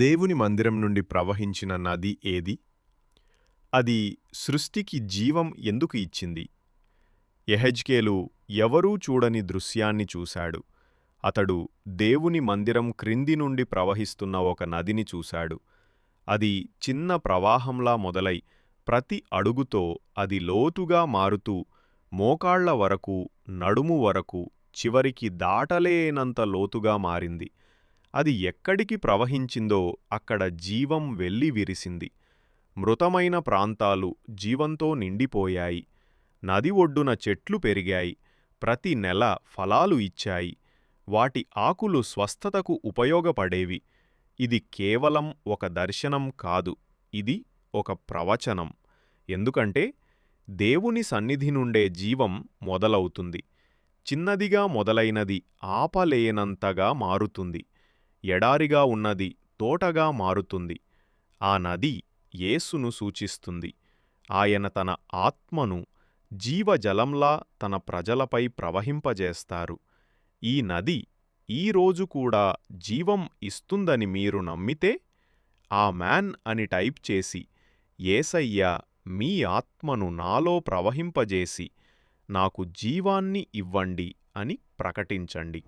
దేవుని మందిరం నుండి ప్రవహించిన నది ఏది? అది సృష్టికి జీవం ఎందుకు ఇచ్చింది? యెహెజ్కేలు ఎవరూ చూడని దృశ్యాన్ని చూశాడు. అతడు దేవుని మందిరం క్రింది నుండి ప్రవహిస్తున్న ఒక నదిని చూశాడు. అది చిన్న ప్రవాహంలా మొదలై ప్రతి అడుగుతో అది లోతుగా మారుతూ మోకాళ్ల వరకు, నడుము వరకు, చివరికి దాటలేనంత లోతుగా మారింది. అది ఎక్కడికి ప్రవహించిందో అక్కడ జీవం వెల్లి విరిసింది. మృతమైన ప్రాంతాలు జీవంతో నిండిపోయాయి. నది ఒడ్డున చెట్లు పెరిగాయి. ప్రతి నెల ఫలాలు ఇచ్చాయి. వాటి ఆకులు స్వస్థతకు ఉపయోగపడేవి. ఇది కేవలం ఒక దర్శనం కాదు, ఇది ఒక ప్రవచనం. ఎందుకంటే దేవుని సన్నిధి నుండే జీవం మొదలవుతుంది. చిన్నదిగా మొదలైనది ఆపలేనంతగా మారుతుంది. ఎడారిగా ఉన్నది తోటగా మారుతుంది. ఆ నది యేసును సూచిస్తుంది. ఆయన తన ఆత్మను జీవజలంలా తన ప్రజలపై ప్రవహింపజేస్తారు. ఈ నది ఈ రోజు కూడా జీవం ఇస్తుందని మీరు నమ్మితే ఆమెన్ అని టైప్ చేసి, యేసయ్యా మీ ఆత్మను నాలో ప్రవహింపజేసి నాకు జీవాన్ని ఇవ్వండి అని ప్రకటించండి.